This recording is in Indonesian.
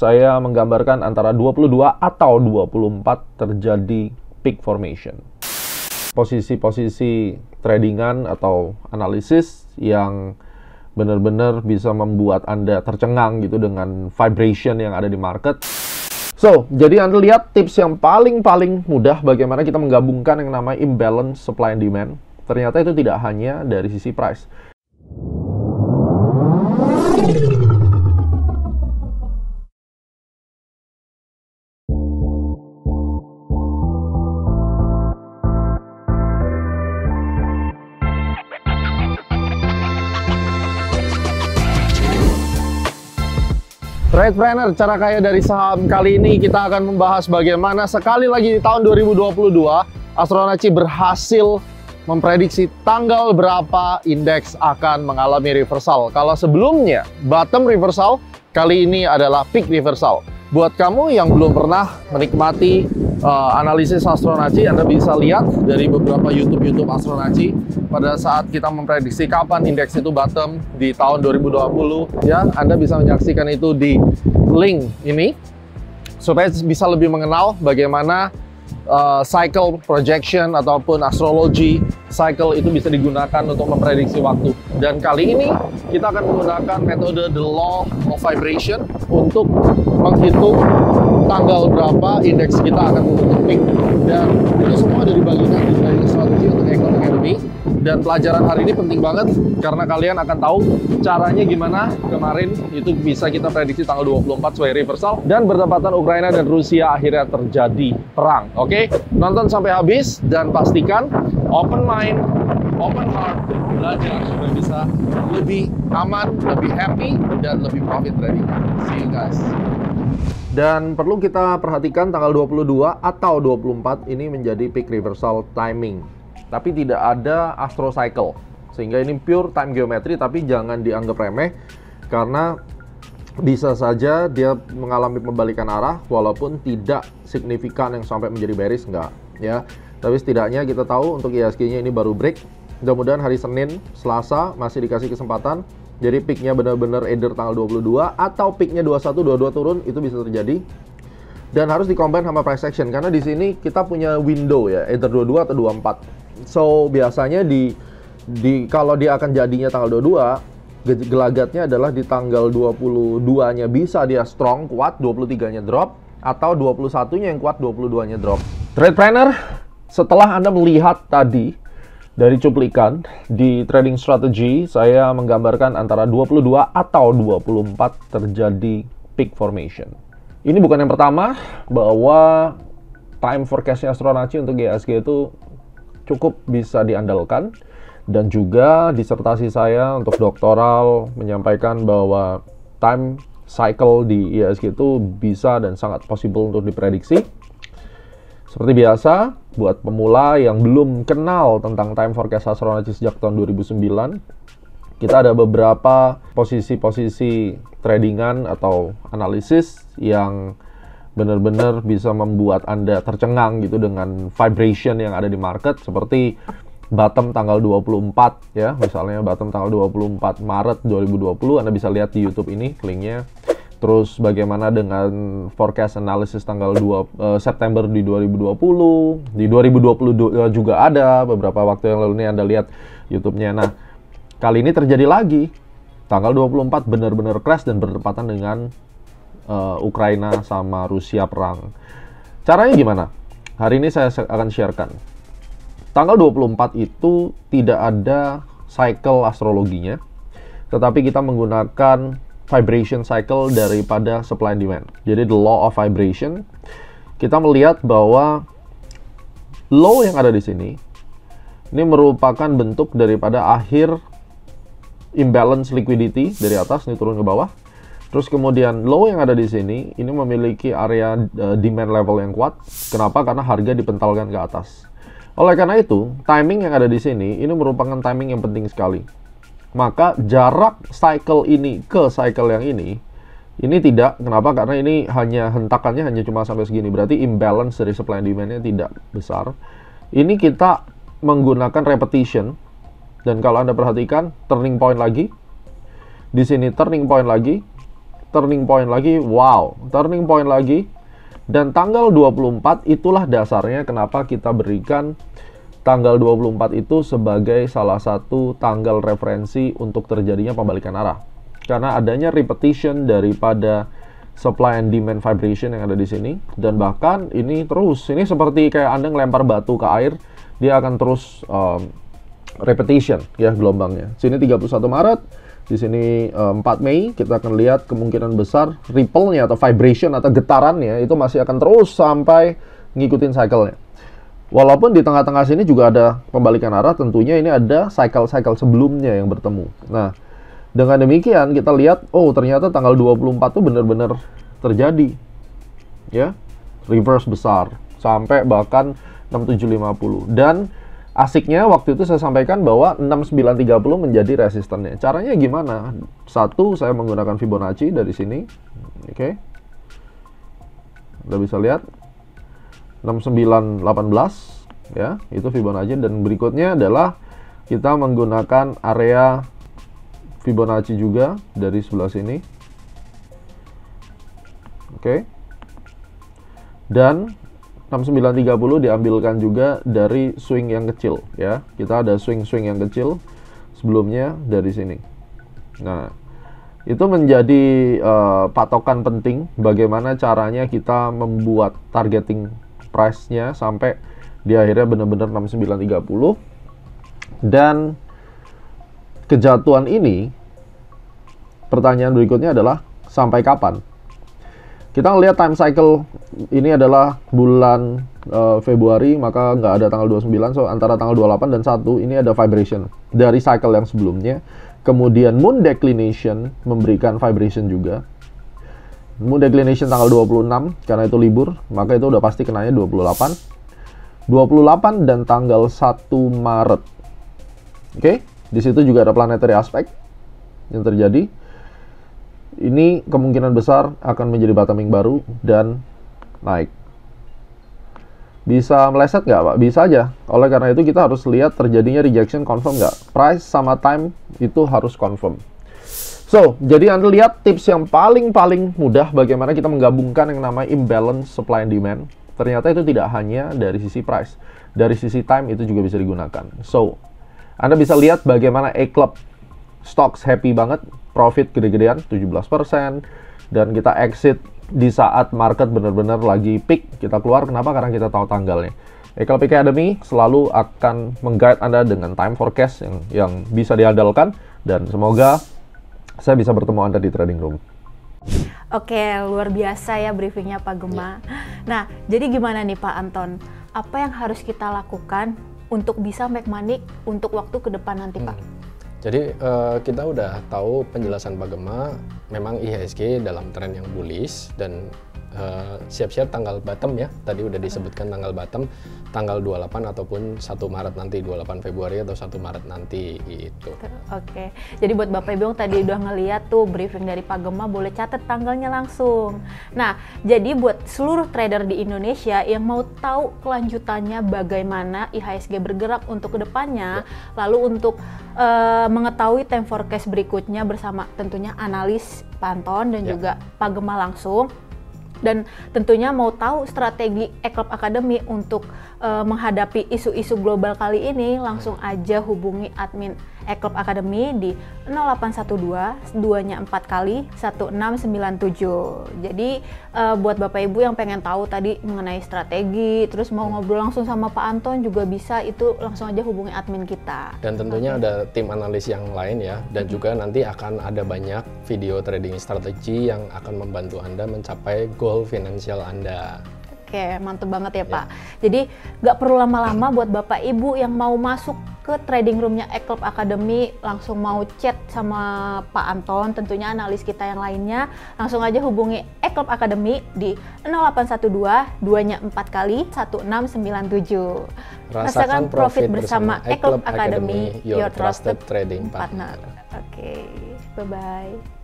saya menggambarkan antara 22 atau 24 terjadi peak formation. Posisi-posisi tradingan atau analisis yang benar-benar bisa membuat Anda tercengang gitu dengan vibration yang ada di market. So, jadi Anda lihat tips yang paling mudah bagaimana kita menggabungkan yang namanya imbalance supply and demand. Ternyata itu tidak hanya dari sisi price. Trade Planner, cara kaya dari saham. Kali ini kita akan membahas bagaimana sekali lagi di tahun 2022 Astronaci berhasil memprediksi tanggal berapa indeks akan mengalami reversal. Kalau sebelumnya bottom reversal, kali ini adalah peak reversal. Buat kamu yang belum pernah menikmati analisis Astronaci, Anda bisa lihat dari beberapa YouTube Astronaci pada saat kita memprediksi kapan indeks itu bottom di tahun 2020. Ya, Anda bisa menyaksikan itu di link ini supaya bisa lebih mengenal bagaimana cycle projection ataupun astrologi cycle itu bisa digunakan untuk memprediksi waktu. Dan kali ini kita akan menggunakan metode the law of vibration untuk menghitung tanggal berapa indeks kita akan menutup peak. Dan itu semua ada dibagikan di trading strategy untuk Econ Academy. Dan pelajaran hari ini penting banget karena kalian akan tahu caranya gimana kemarin itu bisa kita prediksi tanggal 24 sebagai reversal dan bertepatan Ukraina dan Rusia akhirnya terjadi perang. Oke? Nonton sampai habis dan pastikan open mind, open heart, belajar supaya bisa lebih aman, lebih happy, dan lebih profit trading. See you guys. Dan perlu kita perhatikan tanggal 22 atau 24 ini menjadi peak reversal timing. Tapi tidak ada astro cycle. Sehingga ini pure time geometry, tapi jangan dianggap remeh karena bisa saja dia mengalami pembalikan arah walaupun tidak signifikan yang sampai menjadi bearish, enggak ya. Tapi setidaknya kita tahu untuk IHSG-nya ini baru break. Mudah-mudahan hari Senin, Selasa masih dikasih kesempatan. Jadi peaknya benar-benar either tanggal 22 atau peaknya 21, 22 turun, itu bisa terjadi. Dan harus dikombin sama price action karena di sini kita punya window ya, either 22 atau 24. So biasanya kalau dia akan jadinya tanggal 22, gelagatnya adalah di tanggal 22-nya bisa dia strong, kuat, 23-nya drop, atau 21-nya yang kuat, 22-nya drop. Trade Planner, setelah Anda melihat tadi dari cuplikan di trading strategy, saya menggambarkan antara 22 atau 24 terjadi peak formation. Ini bukan yang pertama bahwa time forecast-nya Astronaci untuk IHSG itu cukup bisa diandalkan. Dan juga disertasi saya untuk doktoral menyampaikan bahwa time cycle di IHSG itu bisa dan sangat possible untuk diprediksi. Seperti biasa, buat pemula yang belum kenal tentang time forecast Astronaci sejak tahun 2009, kita ada beberapa posisi-posisi tradingan atau analisis yang benar-benar bisa membuat Anda tercengang gitu dengan vibration yang ada di market, seperti bottom tanggal 24 ya, misalnya bottom tanggal 24 Maret 2020, Anda bisa lihat di YouTube ini linknya. Terus bagaimana dengan forecast analysis tanggal 2 September di 2020, di 2022 juga ada beberapa waktu yang lalu ini Anda lihat YouTube-nya. Nah, kali ini terjadi lagi tanggal 24 benar-benar crash dan bertepatan dengan Ukraina sama Rusia perang. Caranya gimana? Hari ini saya akan sharekan. Tanggal 24 itu tidak ada cycle astrologinya, tetapi kita menggunakan vibration cycle daripada supply and demand. Jadi the law of vibration, kita melihat bahwa low yang ada di sini ini merupakan bentuk daripada akhir imbalance liquidity dari atas, ini turun ke bawah. Terus kemudian low yang ada di sini ini memiliki area demand level yang kuat. Kenapa? Karena harga dipentalkan ke atas. Oleh karena itu, timing yang ada di sini ini merupakan timing yang penting sekali. Maka jarak cycle ini ke cycle yang ini tidak. Kenapa? Karena ini hanya hentakannya hanya cuma sampai segini. Berarti imbalance dari supply and demand-nya tidak besar. Ini kita menggunakan repetition. Dan kalau Anda perhatikan, turning point lagi. Di sini turning point lagi. turning point lagi, wow, turning point lagi. Dan tanggal 24 itulah dasarnya kenapa kita berikan tanggal 24 itu sebagai salah satu tanggal referensi untuk terjadinya pembalikan arah. Karena adanya repetition daripada supply and demand vibration yang ada di sini. Dan bahkan ini terus, ini seperti kayak Anda ngelempar batu ke air, dia akan terus repetition ya gelombangnya. Sini 31 Maret, di sini 4 Mei, kita akan lihat kemungkinan besar ripple-nya atau vibration atau getarannya itu masih akan terus sampai ngikutin cycle-nya. Walaupun di tengah-tengah sini juga ada pembalikan arah, tentunya ini ada cycle-cycle sebelumnya yang bertemu. Nah, dengan demikian kita lihat, oh ternyata tanggal 24 itu benar-benar terjadi. Ya, reverse besar sampai bahkan 6750. Dan asiknya waktu itu saya sampaikan bahwa 6930 menjadi resistennya. Caranya gimana? Satu, saya menggunakan Fibonacci dari sini. Oke. Udah bisa lihat 6918 ya, itu Fibonacci. Dan berikutnya adalah kita menggunakan area Fibonacci juga dari sebelah sini. Oke. Dan 6930 diambilkan juga dari swing yang kecil ya. Kita ada swing-swing yang kecil sebelumnya dari sini. Nah, itu menjadi patokan penting bagaimana caranya kita membuat targeting price-nya sampai di akhirnya benar-benar 6930. Dan kejatuhan ini, pertanyaan berikutnya adalah sampai kapan? Kita lihat time cycle ini adalah bulan Februari, maka nggak ada tanggal 29, so antara tanggal 28 dan 1 ini ada vibration dari cycle yang sebelumnya. Kemudian moon declination memberikan vibration juga. Moon declination tanggal 26 karena itu libur, maka itu udah pasti kenanya 28 dan tanggal 1 Maret. Oke, di situ juga ada planetary aspect yang terjadi. Ini kemungkinan besar akan menjadi bottoming baru dan naik. Bisa meleset nggak, Pak? Bisa aja. Oleh karena itu kita harus lihat terjadinya rejection confirm nggak. Price sama time itu harus confirm. So, jadi Anda lihat tips yang paling mudah bagaimana kita menggabungkan yang namanya imbalance supply and demand. Ternyata itu tidak hanya dari sisi price. Dari sisi time itu juga bisa digunakan. So, Anda bisa lihat bagaimana A-Club stocks happy banget. Profit gede-gedean 17%, dan kita exit di saat market benar-benar lagi peak. Kita keluar, kenapa? Karena kita tahu tanggalnya. A-Club Academy selalu akan meng-guide Anda dengan time forecast yang bisa diandalkan, dan semoga saya bisa bertemu Anda di trading room. Oke, luar biasa ya briefingnya Pak Gema. Nah, jadi gimana nih Pak Anton? Apa yang harus kita lakukan untuk bisa make money untuk waktu ke depan nanti Pak? Jadi kita udah tahu penjelasan Pak Gema, memang IHSG dalam tren yang bullish dan siap-siap tanggal bottom ya. Tadi udah disebutkan tanggal bottom, tanggal 28 ataupun 1 Maret nanti, 28 Februari atau 1 Maret nanti gitu. Oke, jadi buat Bapak Ibu yang tadi udah ngeliat tuh briefing dari Pak Gema, boleh catat tanggalnya langsung. Nah, jadi buat seluruh trader di Indonesia yang mau tahu kelanjutannya bagaimana IHSG bergerak untuk kedepannya, lalu untuk mengetahui time forecast berikutnya bersama tentunya analis Pak Anton dan juga Pak Gema langsung. Dan tentunya mau tahu strategi A-Club Academy untuk menghadapi isu-isu global kali ini, langsung aja hubungi admin A-Club Academy di 0812 2-nya 4 kali 1697. Jadi buat Bapak Ibu yang pengen tahu tadi mengenai strategi, terus mau ngobrol langsung sama Pak Anton juga bisa, itu langsung aja hubungi admin kita. Dan tentunya ada tim analis yang lain ya, dan juga nanti akan ada banyak video trading strategi yang akan membantu Anda mencapai goal finansial Anda. Oke, mantep banget ya Pak. Jadi nggak perlu lama-lama buat Bapak Ibu yang mau masuk ke trading roomnya A-Club Academy, langsung mau chat sama Pak Anton, tentunya analis kita yang lainnya, langsung aja hubungi A-Club Academy di 0812 2-nya 4 kali 1697. Rasakan profit bersama A-Club Academy, your trusted trading partner. Oke, bye-bye.